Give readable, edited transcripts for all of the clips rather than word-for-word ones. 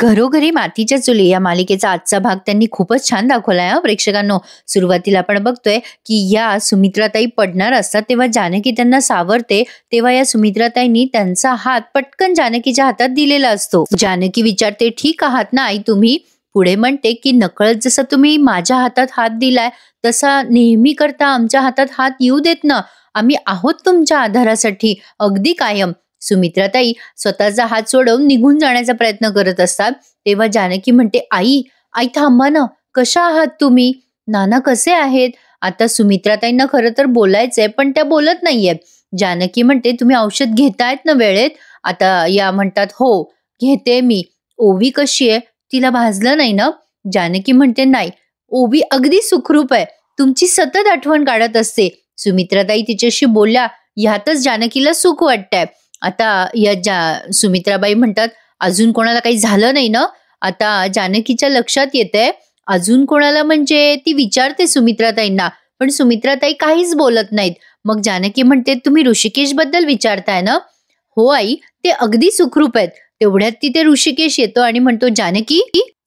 घरोघरी मातीच्या चुली या मालिकेचा आजचा भाग त्यांनी खूपच छान दाखवलाय हा प्रेक्षकांनो. सुरुवातीला आपण बघतोय की या सुमित्राताई पडणार असतात तेव्हा जानकी त्यांना सावरते. तेव्हा या सुमित्राताईंनी त्यांचा हात पटकन जानकीच्या हातात दिलेला असतो. जानकी विचारते, ठीक आहात ना आई तुम्ही? पुढे म्हणते की नकळत जसं तुम्ही माझ्या हातात हात दिलाय तसा नेहमी करता आमच्या हातात हात येऊ देत ना. आम्ही आहोत तुमच्या आधारासाठी अगदी कायम. सुमित्राताई स्वतःचा हात सोडवून निघून जाण्याचा प्रयत्न करत असतात. तेव्हा जानकी म्हणते, आई आई थांबा ना, कशा आहात तुम्ही? नाना कसे आहेत? आता सुमित्राताईंना खरं तर बोलायचंय पण त्या बोलत नाहीयेत. जानकी म्हणते, तुम्ही औषध घेतायत ना वेळेत? आता या म्हणतात, हो घेते मी. ओवी कशी आहे? तिला भाजलं नाही ना? जानकी म्हणते, नाही, ओवी अगदी सुखरूप आहे. तुमची सतत आठवण काढत असते. सुमित्राताई तिच्याशी बोलल्या ह्यातच जानकीला सुख वाटतंय. आता या सुमित्राबाई म्हणतात, अजून कोणाला काही झालं नाही ना? आता जानकीच्या लक्षात येतंय अजून कोणाला, म्हणजे ती विचारते सुमित्राताईंना, पण सुमित्राताई काहीच बोलत नाहीत. मग जानकी म्हणते, तुम्ही ऋषिकेश बद्दल विचारताय ना? हो आई, ते अगदी सुखरूप आहेत. तेवढ्यात तिथे ऋषिकेश येतो आणि म्हणतो, जानकी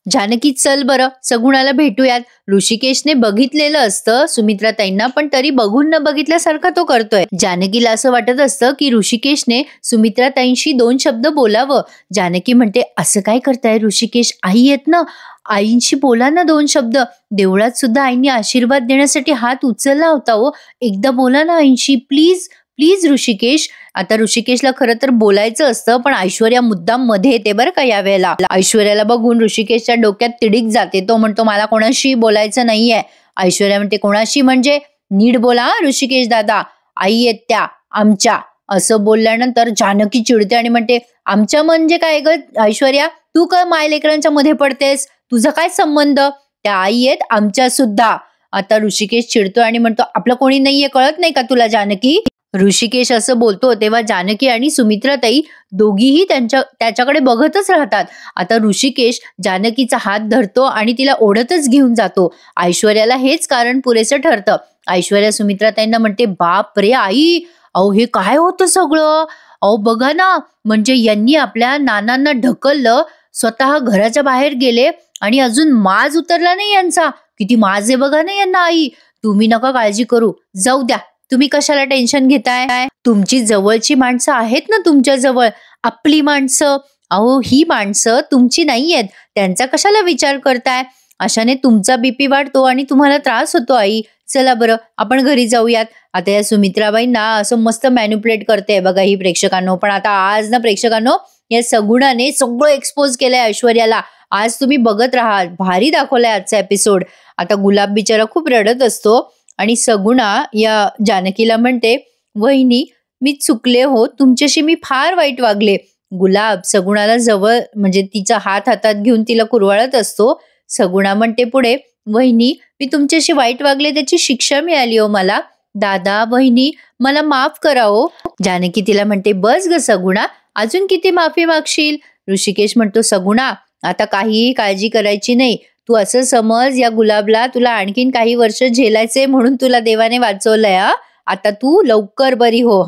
जानकी चल बरं सगुणाला भेटूयात. ऋषिकेशने बघितलेलं असतं सुमित्राताईंना, पण तरी बघून न बघितल्यासारखा तो करतोय. जानकीला असं वाटत असतं की ऋषिकेशने सुमित्राताईंशी 2 शब्द बोलावं. जानकी म्हणते, असं काय करताय ऋषिकेश? आई आहेत ना, आईंशी बोला ना 2 शब्द. देवळात सुद्धा आईंनी आशीर्वाद देण्यासाठी हात उचलला होता हो. एकदा बोला ना आईंशी प्लीज प्लीज ऋषिकेश. आता ऋषिकेशला खरं तर बोलायचं असतं पण ऐश्वर्या मुद्दाम मध्ये येते बरं का या वेळेला. ऐश्वर्याला बघून ऋषिकेशच्या डोक्यात तिडीक जाते. तो म्हणतो, मला कोणाशी बोलायचं नाहीये. ऐश्वर्या म्हणते, कोणाशी म्हणजे? नीट बोला ऋषिकेश दादा, आई आहेत त्या आमच्या. असं बोलल्यानंतर जानकी चिडते आणि म्हणते, आमच्या म्हणजे काय ग ऐश्वर्या? तू का मायलेकरांच्या मध्ये पडतेस? तुझा काय संबंध? त्या आई आहेत आमच्या सुद्धा. आता ऋषिकेश चिडतो आणि म्हणतो, आपलं कोणी नाहीये कळत नाही का तुला जानकी? ऋषिकेश असं बोलतो तेव्हा जानकी आणि सुमित्राताई दोघीही त्याच्याकडे बघतच राहतात. आता ऋषिकेश जानकीचा हात धरतो आणि तिला ओढतच घेऊन जातो. ऐश्वर्याला हेच कारण पुरेसं ठरतं. ऐश्वर्या सुमित्राताईंना म्हणते, बाप रे आई, अहो हे काय होतं सगळं? अहो बघा ना, म्हणजे यांनी आपल्या नानांना ढकललं, स्वतः घराच्या बाहेर गेले आणि अजून माज उतरला नाही यांचा. किती माज आहे बघा ना यांना. आई तुम्ही नका काळजी करू, जाऊ द्या, तुम्ही कशाला टेन्शन घेताय? तुमची जवळची माणसं आहेत ना तुमच्या जवळ, आपली माणसं. अहो ही माणसं तुमची नाहीयेत, त्यांचा कशाला विचार करताय? अशाने तुमचा बीपी वाढतो आणि तुम्हाला त्रास होतो आई. चला बरं आपण घरी जाऊयात. आता या सुमित्राबाईंना असं मस्त मॅन्युप्युलेट करते बघा ही प्रेक्षकांनो. पण आता आज ना प्रेक्षकांनो, या सगुणाने सगळं एक्सपोज केलंय ऐश्वर्याला. आज तुम्ही बघत राहा, भारी दाखवलाय आजचा एपिसोड. आता गुलाब बिचारा खूप रडत असतो आणि सगुणा या जानकीला म्हणते, वहिनी मी चुकले हो, तुमच्याशी मी फार वाईट वागले. गुलाब सगुणाला जवळ म्हणजे तिचा हात हातात घेऊन तिला कुरवाळत असतो. सगुणा म्हणते पुढे, वहिनी मी तुमच्याशी वाईट वागले त्याची शिक्षा मिळाली हो मला. दादा वहिनी मला माफ करा हो. जानकी तिला म्हणते, बस ग सगुणा, अजून किती माफी मागशील? ऋषिकेश म्हणतो, सगुणा आता काहीही काळजी करायची नाही. तू असं समज, या गुलाबला तुला आणखीन काही वर्ष झेलायचे म्हणून तुला देवाने वाचवलंय. आता तू लवकर बरी हो.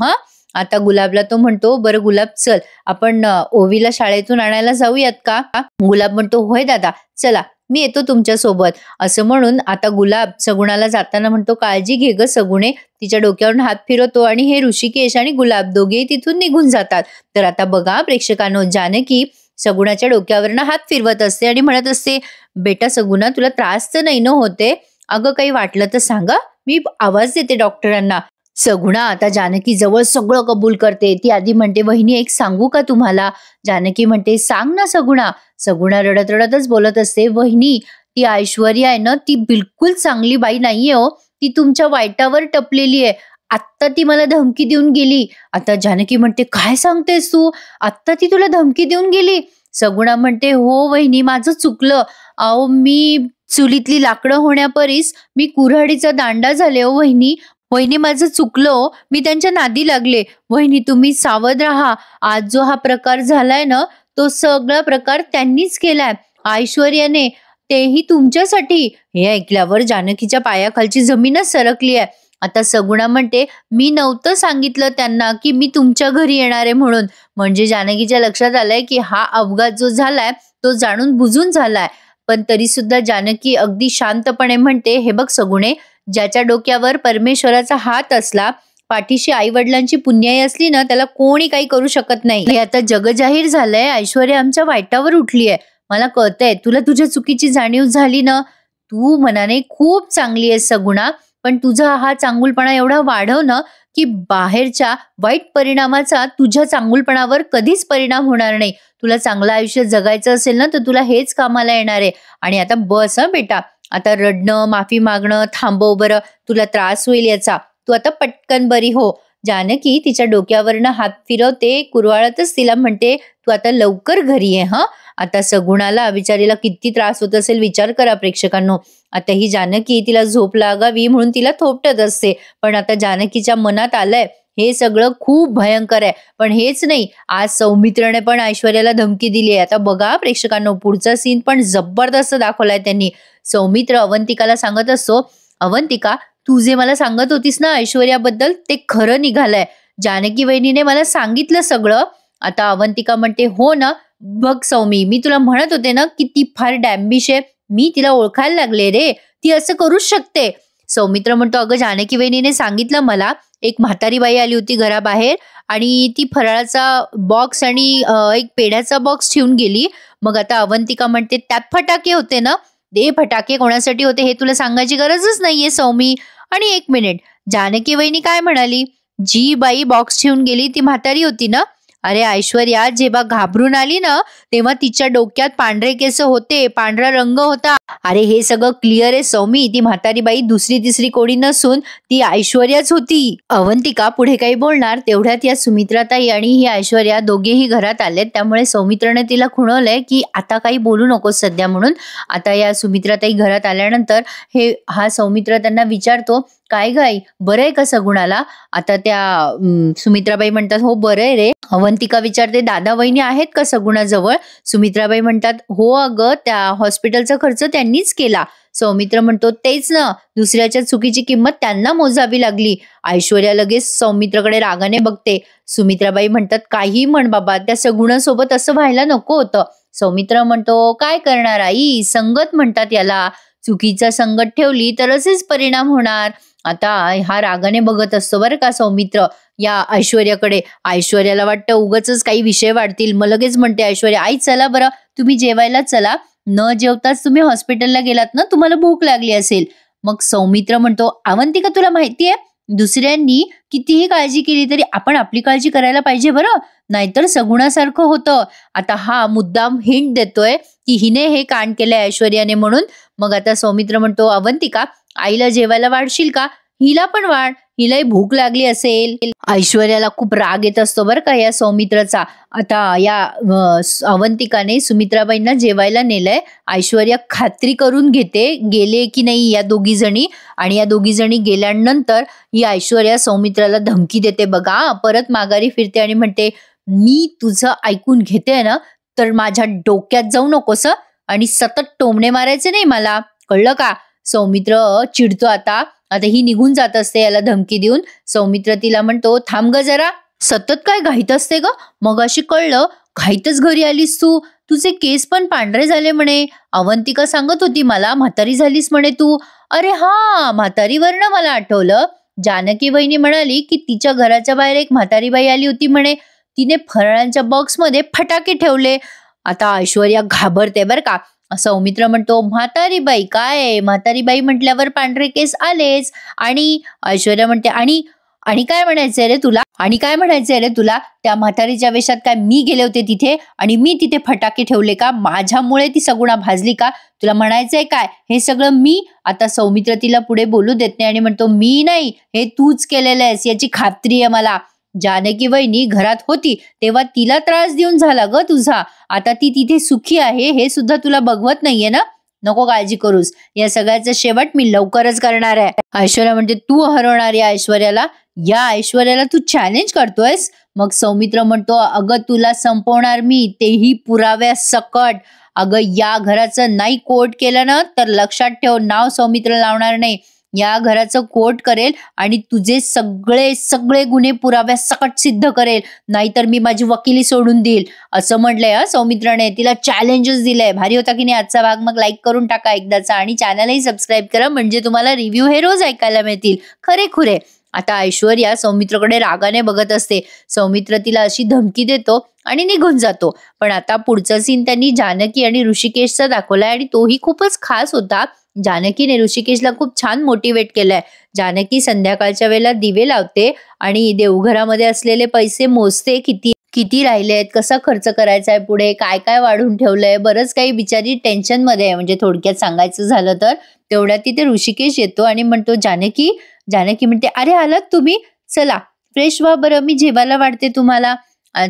आता गुलाबला तो म्हणतो, बरं गुलाब चल आपण ओवीला शाळेतून आणायला जाऊयात का? गुलाब म्हणतो, होय दादा चला मी येतो तुमच्या सोबत. असं म्हणून आता गुलाब सगुणाला जाताना म्हणतो, काळजी घे ग सगुणे. तिच्या डोक्यावरून हात फिरवतो आणि हे ऋषिकेश आणि गुलाब दोघेही तिथून निघून जातात. तर आता बघा प्रेक्षकांनो, जानकी सगुणाच्या डोक्यावरनं हात फिरवत असते आणि म्हणत असते, बेटा सगुणा तुला त्रास तर नाही न होते? अगं काही वाटलं तर सांगा, मी आवाज देते डॉक्टरांना. सगुणा आता जानकी जवळ सगळं कबूल करते. ती आधी म्हणते, वहिनी एक सांगू का तुम्हाला? जानकी म्हणते, सांग ना सगुणा. सगुणा रडत रडतच बोलत असते, वहिनी ती ऐश्वर्या आहे ना, ती बिलकुल चांगली बाई नाहीये हो. ती तुमच्या वाईटावर टपलेली आहे. आत्ता ती मला धमकी देऊन गेली. आता जानकी म्हणते, काय सांगतेस तू? आत्ता ती तुला धमकी देऊन गेली? सगुणा म्हणते, हो वहिनी माझं चुकलं. अहो मी चुलीतली लाकडं होण्यापरीस मी कुऱ्हाडीचा दांडा झाले हो वहिनी. वहिनी माझं चुकलं, मी त्यांच्या नादी लागले. वहिनी तुम्ही सावध राहा. आज जो हा प्रकार झालाय ना, तो सगळा प्रकार त्यांनीच केलाय, ऐश्वर्याने, तेही तुमच्यासाठी. हे ऐकल्यावर जानकीच्या पायाखालची जमीनच सरकली आहे. आता सगुणा म्हणते, "मी नव्हतं सांगितलं त्यांना की मी तुमच्या घरी येणार आहे म्हणून." म्हणजे जानकीच्या लक्षात आलंय की हा अपघात जो झालाय तो जाणून बुजून झालाय. पण तरी सुद्धा जानकी अगदी शांतपणे म्हणते, "हे बघ सगुणे, ज्याच्या डोक्यावर परमेश्वराचा हात असला, पाठीशी आई-वडिलांची पुण्याई असली ना, त्याला कोणी काही करू शकत नाही. हे आता जगजाहीर झालंय, ऐश्वर्या आमच्या वाईटावर उठलीये. मला कळतंय, तुला तुझ्या चुकीची जाणीव झाली ना. तू मनाने खूप चांगली आहेस सगुणा, पण तुझा हा चांगुलपणा एवढा वाढव ना, की बाहेरच्या वाईट परिणामाचा तुझ्या चांगुलपणावर कधीच परिणाम होणार नाही. तुला चांगलं आयुष्य जगायचं असेल ना, तर तुला हेच कामाला येणार आहे. आणि आता बस हं बेटा, आता रडणं, माफी मागणं थांबव बरं. तुला त्रास होईल याचा. तू आता पटकन बरी हो." जानकी तिच्या डोक्यावरनं हात फिरवते, कुरवाळतच तिला म्हणते, "तू आता लवकर घरी ये हं." आता सगुणाला बिचारीला किती त्रास होत असेल विचार करा प्रेक्षकांनो. आता ही जानकी तिला झोप लागावी म्हणून तिला थोपटत असते. पण आता जानकीच्या मनात आलंय हे सगळं खूप भयंकर आहे. पण हेच नाही, आज सौमित्रने पण ऐश्वर्याला धमकी दिली आहे. आता बघा प्रेक्षकांनो, पुढचा सीन पण जबरदस्त दाखवलाय त्यांनी. सौमित्र अवंतिकाला सांगत असतो, "अवंतिका, तू जे मला सांगत होतीस ना ऐश्वर्याबद्दल ते खरं निघालंय. जानकी वहिनीने मला सांगितलं सगळं." आता अवंतिका म्हणते, "हो ना, बघ सौमी, मी तुला म्हणत होते ना की ती फार डॅम्बिश आहे. मी तिला ओळखायला लागले रे, ती असं करूच शकते." सौमित्र म्हणतो, "अगं जानकी वहिनीने सांगितलं मला, एक म्हातारी बाई आली होती घराबाहेर आणि ती फराळाचा बॉक्स आणि एक पेढ्याचा बॉक्स ठेवून गेली." मग आता अवंतिका म्हणते, "त्यात फटाके होते ना?" "ते फटाके कोणासाठी होते हे तुला सांगायची गरजच नाहीये सौमी. आणि एक मिनिट, जानकी वहिनी काय म्हणाली? जी बाई बॉक्स ठेवून गेली ती म्हातारी होती ना?" "अरे ऐश्वर्या, जेव्हा घाबरून आली ना, तेव्हा तिच्या डोक्यात पांढरे केस होते, पांढरा रंग होता." "अरे हे सगळं क्लिअर आहे सौमी, ती म्हातारी बाई दुसरी तिसरी कोणी नसून ती ऐश्वर्याच होती." अवंतिका पुढे काही बोलणार तेवढ्यात या सुमित्राताई आणि ही ऐश्वर्या दोघेही घरात आलेत. त्यामुळे सौमित्राने तिला खुणवलंय की आता काही बोलू नकोस सध्या म्हणून. आता या सुमित्राताई घरात आल्यानंतर हा सौमित्र त्यांना विचारतो, "काय गाई, बरं आहे का सगुणाला?" आता त्या सुमित्राबाई म्हणतात, "हो बरं आहे रे." अवंतिका विचारते, "दादा वहिनी आहेत का सगुणाजवळ?" सुमित्राबाई म्हणतात, "हो अगं, त्या हॉस्पिटलचा खर्च त्यांनीच केला." सौमित्र म्हणतो, "तेच ना, दुसऱ्याच्या चुकीची किंमत त्यांना मोजावी लागली." ऐश्वर्या लगेच सौमित्राकडे रागाने बघते. सुमित्राबाई म्हणतात, "काही म्हण बाबा, त्या सगुणासोबत असं व्हायला नको होतं." सौमित्र म्हणतो, "काय करणार आई, संगत म्हणतात याला. चुकीचा संगत ठेवली तर असेच परिणाम होणार." आता हा रागाने बघत असतो बरं का सौमित्र या ऐश्वर्याकडे. ऐश्वर्याला वाटतं उगाचच काही विषय वाढतील. मग लगेच म्हणते ऐश्वर्या, "आई चला बरं, तुम्ही जेवायला चला. न जेवताच तुम्ही हॉस्पिटलला गेलात ना, तुम्हाला भूक लागली असेल." मग सौमित्र म्हणतो, "अवंतिका, तुला माहितीये, दुसऱ्यांनी कितीही काळजी केली तरी आपण आपली काळजी करायला पाहिजे बरं, नाहीतर सगुणासारखं होतं." आता हा मुद्दाम हिंट देतोय की हिने हे कांड केलंय ऐश्वर्याने म्हणून. मग आता सौमित्र म्हणतो, "अवंतिका, आईला जेवायला वाढशील का? हिला पण वाढ, हिलाही भूक लागली असेल." ऐश्वर्याला खूप राग येत असतो बरं का या सौमित्राचा. आता या अवंतिकाने सुमित्राबाईंना जेवायला नेलंय. ऐश्वर्या खात्री करून घेते गेले की नाही या दोघी जणी. आणि या दोघी जणी गेल्यानंतर ही ऐश्वर्या सौमित्राला धमकी देते बघा. परत माघारी फिरते आणि म्हणते, "मी तुझं ऐकून घेते ना, तर माझ्या डोक्यात जाऊ नकोस हं? आणि सतत टोमणे मारायचे नाही मला, कळलं का?" सौमित्र चिडतो आता. आता ही निघून जात असते याला धमकी देऊन. सौमित्र तिला म्हणतो, "थांब ग जरा, सतत काय घाईत असते ग? मगाशी कळलं, घाईतच घरी आलीस तू. तुझे केस पण पांढरे झाले म्हणे. अवंतिका सांगत होती मला, म्हातारी झालीस म्हणे तू." "अरे हा, म्हातारीवरनं मला आठवलं. जानकी वहिनी म्हणाली की तिच्या घराच्या बाहेर एक म्हातारी बाई आली होती म्हणे. तिने फराळांच्या बॉक्समध्ये फटाके ठेवले." आता ऐश्वर्या घाबरते बरं का. सौमित्र म्हणतो, "म्हातारी बाई काय? म्हातारी बाई म्हटल्यावर पांढरे केस आलेच." आणि ऐश्वर्या म्हणते, "आणि आणि काय म्हणायचंय रे तुला? आणि काय म्हणायचंय रे तुला? त्या म्हातारीच्या वेशात काय मी गेले होते तिथे आणि मी तिथे फटाके ठेवले का? माझ्यामुळे ती सगुणा भाजली का? तुला म्हणायचंय काय हे सगळं मी?" आता सौमित्र तिला पुढे बोलू देत नाही आणि म्हणतो, "मी नाही, हे तूच केलेलं आहेस याची खात्री आहे मला. जानकी वहिनी घरात होती तेव्हा तिला त्रास देऊन झाला ग तुझा. आता ती तिथे सुखी आहे हे सुद्धा तुला बघवत नाहीये ना? नको काळजी करूस. या सगळ्याचा शेवट मी लवकरच करणार आहे." ऐश्वर्या म्हणते, "तू हरवणार या ऐश्वर्याला? या ऐश्वर्याला तू चॅलेंज करतोयस?" मग सौमित्र म्हणतो, "अगं तुला संपवणार मी, तेही पुराव्या सकट. अगं या घराचं नाही कोर्ट केलं ना तर लक्षात ठेव, नाव सौमित्र लावणार नाही." या घराचं कोर्ट करेल आणि तुझे सगळे सगळे गुन्हे पुराव्यासकट सिद्ध करेल, नाहीतर मी माझी वकिली सोडून देईल, असं म्हटलंय हा सौमित्राने. तिला चॅलेंजेस दिलंय. भारी होता की नाही आजचा भाग? मग लाईक करून टाका एकदाचा आणि चॅनलही सबस्क्राईब करा, म्हणजे तुम्हाला रिव्ह्यू हे रोज ऐकायला मिळतील खरे खुरे. आता ऐश्वर्या सौमित्रकडे रागाने बघत असते. सौमित्र तिला अशी धमकी देतो आणि निघून जातो. पण आता पुढचा सीन त्यांनी जानकी आणि ऋषिकेशचा दाखवलाय आणि तोही खूपच खास होता. जानकीने ऋषिकेशला खूप छान मोटिवेट केलंय. जानकी संध्याकाळच्या वेळेला दिवे लावते आणि देवघरामध्ये असलेले पैसे मोजते, किती किती राहिलेत, कसा खर्च करायचा आहे, पुढे काय काय वाढून ठेवलंय, बरंच काही बिचारी टेन्शन मध्ये आहे. म्हणजे थोडक्यात सांगायचं झालं तर तेवढ्यात तिथे ऋषिकेश येतो आणि म्हणतो जानकी. जानकी म्हणते, अरे आलात तुम्ही, चला फ्रेश व्हा बरं, मी जेवायला वाढते तुम्हाला,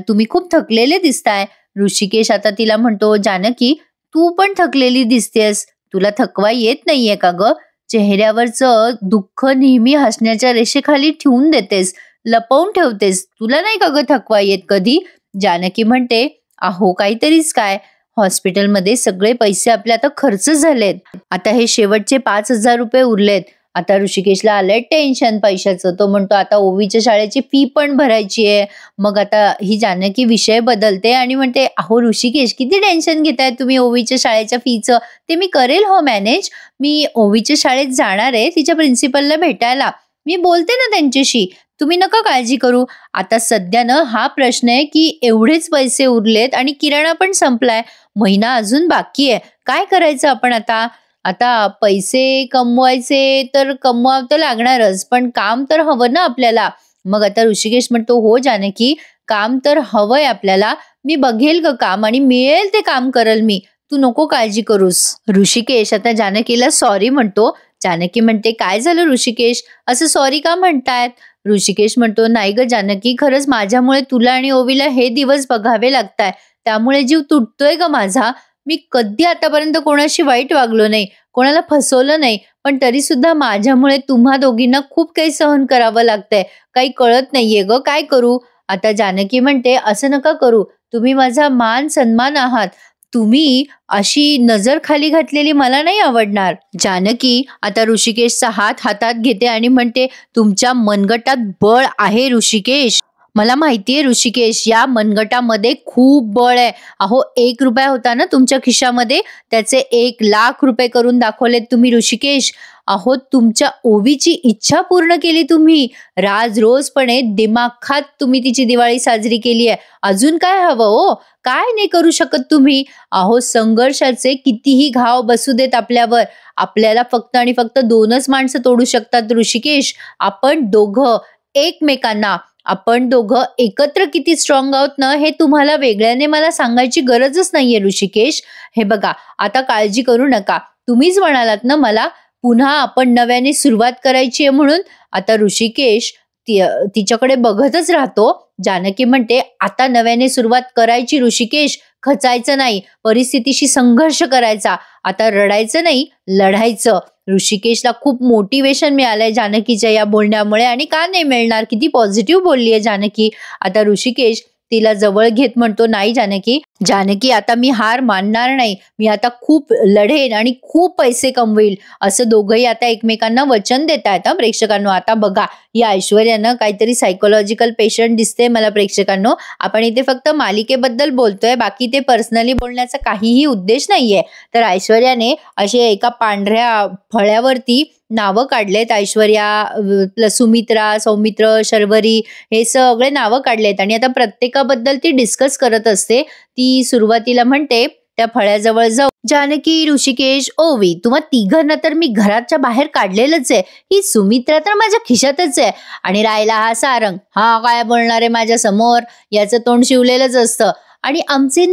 तुम्ही खूप थकलेले दिसताय. ऋषिकेश आता तिला म्हणतो, जानकी तू पण थकलेली दिसतेस, तुला थकवा येत नाहीये का ग? चेहऱ्यावरचं दुःख नेहमी हसण्याच्या रेषेखाली ठेवून देतेस, लपवून ठेवतेस, तुला नाही का ग थकवा येत कधी? जानकी म्हणते, अहो काहीतरीच काय, हॉस्पिटलमध्ये सगळे पैसे आपले आता खर्च झालेत, आता हे शेवटचे 5,000 रुपये उरलेत. आता ऋषिकेशला आलंय टेन्शन पैशाचं. तो म्हणतो, आता ओवीच्या शाळेची फी पण भरायची आहे. मग आता ही जानकी विषय बदलते आणि म्हणते, अहो ऋषिकेश किती टेन्शन घेताय तुम्ही ओवीच्या शाळेच्या फीचं, ते मी करेल हो मॅनेज. मी ओवीच्या शाळेत जाणार आहे, तिच्या प्रिन्सिपलला भेटायला, मी बोलते ना त्यांच्याशी, तुम्ही नका काळजी करू. आता सध्यानं हा प्रश्न आहे की एवढेच पैसे उरलेत आणि किराणा पण संपलाय, महिना अजून बाकी आहे, काय करायचं आपण आता? आता पैसे कमवायचे तर कमवावं तर लागणारच, पण काम तर हवं ना आपल्याला. मग आता ऋषिकेश म्हणतो, हो जानकी काम तर हवंय आपल्याला, मी बघेल ग काम आणि मिळेल ते काम करेल मी, तू नको काळजी करूस. ऋषिकेश आता जानकीला सॉरी म्हणतो. जानकी म्हणते, काय झालं ऋषिकेश, असं सॉरी का म्हणतायत? ऋषिकेश म्हणतो, नाही ग जानकी, खरंच माझ्यामुळे तुला आणि ओवीला हे दिवस बघावे लागताय, त्यामुळे जीव तुटतोय ग माझा. मी कधी आतापर्यंत कोणाशी वाईट वागलो नाही, कोणाला फसवलं नाही, पण तरी सुद्धा माझ्यामुळे तुम्हा दोघींना खूप काही सहन करावं लागतंय, काही कळत नाहीये ग, काय करू? आता जानकी म्हणते, असं नका करू, तुम्ही माझा मान सन्मान आहात, तुम्ही अशी नजर खाली घातलेली मला नाही आवडणार. जानकी आता ऋषिकेशचा हात हातात घेते आणि म्हणते, तुमच्या मनगटात बळ आहे ऋषिकेश, मला माहितीये ऋषिकेश, या मनगटामध्ये खूप बळ आहे. अहो 1 रुपया होता ना तुमच्या खिशामध्ये, त्याचे 1,00,000 रुपये करून दाखवलेत तुम्ही ऋषिकेश. अहो तुमच्या ओवीची इच्छा पूर्ण केली तुम्ही, राज रोजपणे दिमाग खात तुम्ही तिची दिवाळी साजरी केली आहे. अजून काय हवं हो? काय नाही करू शकत तुम्ही? अहो संघर्षाचे कितीही घाव बसू देत आपल्यावर, आपल्याला फक्त आणि फक्त 2च माणसं तोडू शकतात ऋषिकेश, आपण दोघं एकमेकांना. आपण दोघं एकत्र किती स्ट्रॉंग आहोत ना, हे तुम्हाला वेगळ्याने मला सांगायची गरजच नाहीये ऋषिकेश. हे बघा, आता काळजी करू नका, तुम्हीच म्हणालात ना मला पुन्हा आपण नव्याने सुरुवात करायची आहे म्हणून. आता ऋषिकेश तिच्याकडे बघतच राहतो. जानकी म्हणते, आता नव्याने सुरुवात करायची ऋषिकेश, खचायचं नाही, परिस्थितीशी संघर्ष करायचा, आता रडायचं नाही, लढायचं. ऋषिकेशला खूप मोटिवेशन मिळालंय जानकीच्या या बोलण्यामुळे, आणि का नाही मिळणार, किती पॉझिटिव्ह बोलली आहे जानकी. आता ऋषिकेश तिला जवळ घेत म्हणतो, नाही जानकी, जानकी आता मी हार मानणार नाही, मी आता खूप लढेन आणि खूप पैसे कमवेल, असं दोघंही आता एकमेकांना वचन देत आहेत. प्रेक्षकांनो आता बघा, या ऐश्वर्यानं काहीतरी सायकोलॉजिकल पेशंट दिसते मला प्रेक्षकांनो. आपण इथे फक्त मालिकेबद्दल बोलतोय, बाकी ते पर्सनली बोलण्याचा काहीही उद्देश नाहीये. तर ऐश्वर्याने असे एका पांढऱ्या फळ्यावरती नावं काढलेत, ऐश्वर्या, सुमित्रा, सौमित्र, शर्वरी, हे सगळे नावं काढलेत आणि आता प्रत्येकाबद्दल ती डिस्कस करत असते. ती सुरुवातीला म्हणते, त्या फळ्याजवळ जाऊ, जानकी, ऋषिकेश, ओवी, तुम्हा तिघांना तर मी घराच्या बाहेर काढलेलंच आहे, ही सुमित्रा तर माझ्या खिशातच आहे, आणि राहिला हा सारंग, हा काय बोलणार आहे माझ्या समोर, याचं तोंड शिवलेलंच असतं. आणि आमचे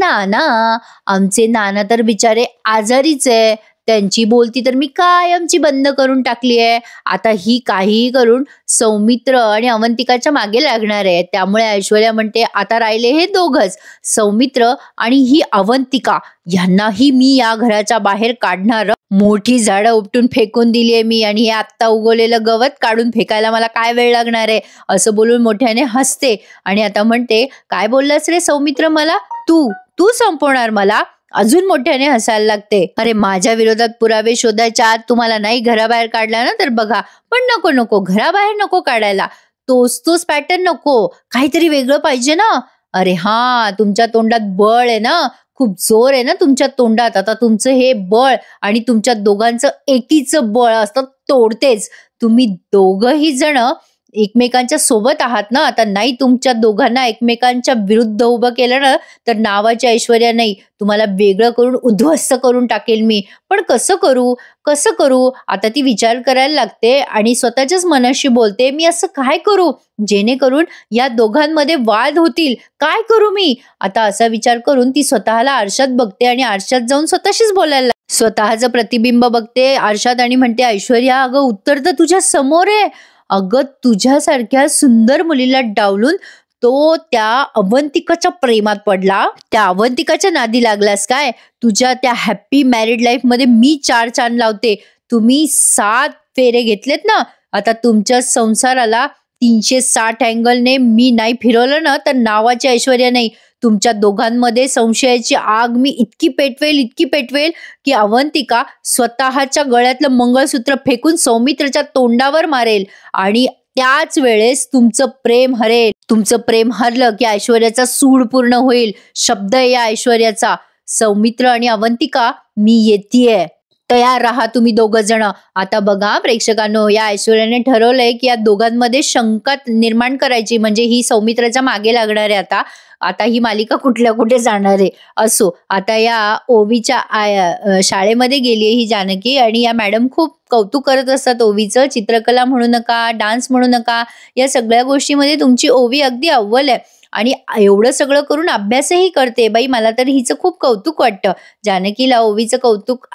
नाना तर बिचारे आजारीच आहे, त्यांची बोलती तर मी कायमची बंद करून टाकली आहे. आता ही काहीही करून सौमित्र आणि अवंतिकाच्या मागे लागणार आहे. त्यामुळे ऐश्वर्या म्हणते, आता राहिले हे दोघच, सौमित्र आणि ही अवंतिका, यांनाही मी या घराच्या बाहेर काढणार. मोठी झाडं उपटून फेकून दिली आहे मी, आणि हे आत्ता उगवलेलं गवत काढून फेकायला मला काय वेळ लागणार आहे, असं बोलून मोठ्याने हसते. आणि आता म्हणते, काय बोललास रे सौमित्र, मला तू संपवणार मला? अजून मोठ्याने हसायला लागते. अरे माझ्या विरोधात पुरावे शोधायच्या आत तुम्हाला नाही घराबाहेर काढला ना तर बघा. पण नको नको, घराबाहेर नको काढायला. तोच पॅटर्न नको, काहीतरी वेगळं पाहिजे ना. अरे हा, तुमच्या तोंडात बळ आहे ना, खूप जोर आहे ना तुमच्या तोंडात. आता तुमचं हे बळ आणि तुमच्या दोघांचं एकीचं बळ असतं तोडतेच. तुम्ही दोघही जण एकमेकांच्या सोबत आहात ना. आता नाही तुमच्या दोघांना एकमेकांच्या विरुद्ध उभं केलं ना तर नावाची ऐश्वर्या नाही, तुम्हाला वेगळं करून उद्ध्वस्त करून टाकेल मी. पण कसं करू? आता ती विचार करायला लागते आणि स्वतःच्याच मनाशी बोलते, मी असं काय करू जेणेकरून या दोघांमध्ये वाद होतील? काय करू मी? आता असा विचार करून ती स्वतःला आरशात बघते आणि आरशात जाऊन स्वतःशीच बोलायला स्वतःचं प्रतिबिंब बघते आरशात आणि म्हणते, ऐश्वर्या अगं उत्तर तर तुझ्या समोर आहे. अगं तुझ्यासारख्या सुंदर मुलीला डावलून तो त्या अवंतिकाच्या प्रेमात पडला. त्या अवंतिकाच्या नादी लागलास काय? तुझ्या त्या हॅप्पी मॅरिड लाईफ मध्ये मी 4 चांद लावते. तुम्ही 7 फेरे घेतलेत ना. आता तुमच्या संसाराला 360 अँगलने मी नाही फिरवलं ना तर नावाची ऐश्वर्या नाही. तुमच्या दोघांमध्ये संशयाची आग मी इतकी पेटवेल की अवंतिका स्वतःच्या गळ्यातलं मंगळसूत्र फेकून सौमित्रच्या तोंडावर मारेल आणि त्याच वेळेस तुमचं प्रेम हरेल. तुमचं प्रेम हरलं की ऐश्वर्याचा सूड पूर्ण होईल. शब्द आहे या ऐश्वर्याचा, सौमित्र आणि अवंतिका मी येतीये, तयार राहा तुम्ही दोघं जण. आता बघा प्रेक्षकांनो, या ऐश्वर्याने ठरवलंय की या दोघांमध्ये शंका निर्माण करायची, म्हणजे ही सौमित्राच्या मागे लागणार आहे. आता ही मालिका कुठे जाणार आहे. असो, आता या ओवीच्या शाळेमध्ये गेली ही जानकी आणि या मॅडम खूप कौतुक करत असतात ओवीचं. चित्रकला म्हणू नका, डान्स म्हणू नका, या सगळ्या गोष्टीमध्ये तुमची ओवी अगदी अव्वल आहे आणि एवढं सगळं करून अभ्यासही करते. बाई मला तर हिचं खूप कौतुक वाटतं. जानकीला ओवीचं कौतुक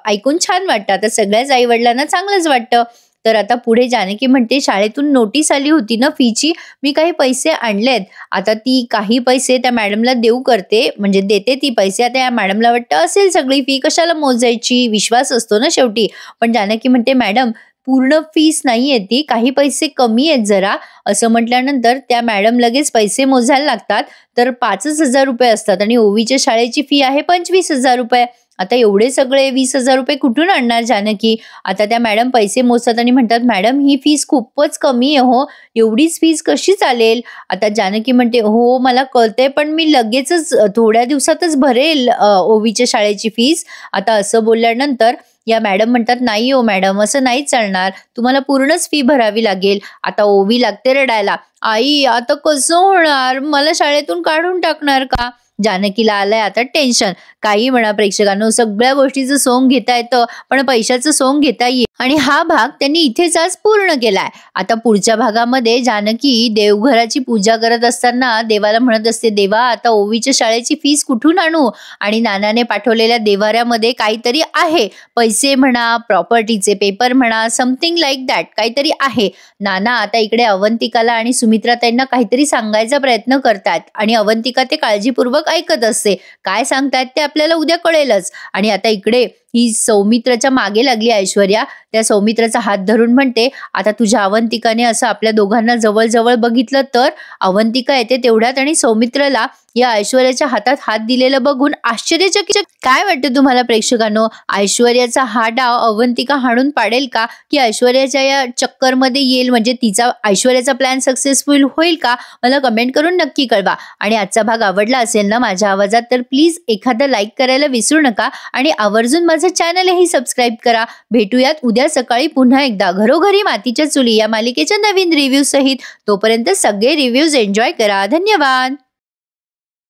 ऐकून छान वाटतं. आता सगळ्याच आई वडिलांना चांगलंच वाटतं. तर आता पुढे जानकी म्हणते, शाळेतून नोटीस आली होती ना फीची, मी काही पैसे आणलेत. आता ती काही पैसे त्या मॅडमला देऊ करते, म्हणजे देते ती पैसे. आता या मॅडमला वाटतं असेल सगळी फी, कशाला मोजायची, विश्वास असतो ना शेवटी. पण जानकी म्हणते, मॅडम पूर्ण फीस नाहीये ती, काही पैसे कमी आहेत जरा. असं म्हटल्यानंतर त्या मॅडम लगेच पैसे मोजायला लागतात. तर 5,000 रुपये असतात आणि ओवीच्या शाळेची फी आहे 25,000 रुपये. आता एवढे सगळे 20,000 रुपये कुठून आणणार जानकी? आता त्या मॅडम पैसे मोजतात आणि म्हणतात, मॅडम ही फीस खूपच कमी आहे हो, एवढीच फीस कशी चालेल? आता जानकी म्हणते, हो मला कळतंय, पण मी लगेचच थोड्या दिवसातच भरेल ओवीच्या शाळेची फीस. आता असं बोलल्यानंतर या मॅडम म्हणतात, नाही हो मॅडम, असं नाही चालणार, तुम्हाला पूर्णच फी भरावी लागेल. आता ओवी लागते रडायला, आई आता कसं होणार, मला शाळेतून काढून टाकणार का? जानकीला आलंय आता टेन्शन. काही म्हणा प्रेक्षकांनो, सगळ्या गोष्टीचं सोंग घेता येतं पण पैशाचं सोंग घेता येईल आणि हा भाग त्यांनी इथेच आज पूर्ण केलाय. आता पुढच्या भागामध्ये जानकी देवघराची पूजा करत असताना देवाला म्हणत असते, देवा आता ओवीच्या शाळेची फीस कुठून आणू? आणि नानाने पाठवलेल्या देवाऱ्यामध्ये काहीतरी आहे, पैसे म्हणा, प्रॉपर्टीचे पेपर म्हणा, समथिंग लाईक दॅट काहीतरी आहे. नाना आता इकडे अवंतिकाला आणि सुमित्राताईंना काहीतरी सांगायचा प्रयत्न करतात आणि अवंतिका ते काळजीपूर्वक ऐकत असते. काय सांगतात ते आपल्याला उद्या कळेलच. आणि आता इकडे ही सौमित्राच्या मागे लागली ऐश्वर्या. त्या सौमित्राचा हात धरून म्हणते, आता तुझ्या अवंतिकाने असं आपल्या दोघांना जवळ बघितलं तर? अवंतिका येते तेवढ्यात आणि सौमित्रला या ऐश्वर्याच्या हातात हात दिलेलं बघून आश्चर्यचकित. काय वाटतं तुम्हाला प्रेक्षकांनो, ऐश्वर्याचा हा डाव अवंतिका हाणून पाडेल का, की ऐश्वर्याच्या या चक्करमध्ये येईल, म्हणजे तिचा ऐश्वर्याचा प्लॅन सक्सेसफुल होईल का? मला कमेंट करून नक्की कळवा. आणि आजचा भाग आवडला असेल ना माझ्या आवाजात तर प्लीज एखादा लाईक करायला विसरू नका आणि आवर्जून माझं चॅनलही सबस्क्राईब करा. भेटूयात उद्या सकाळी पुन्हा एकदा घरोघरी मातीच्या चुली या मालिकेच्या नवीन रिव्ह्यू सहित. तोपर्यंत सगळे रिव्ह्यूज एन्जॉय करा. धन्यवाद.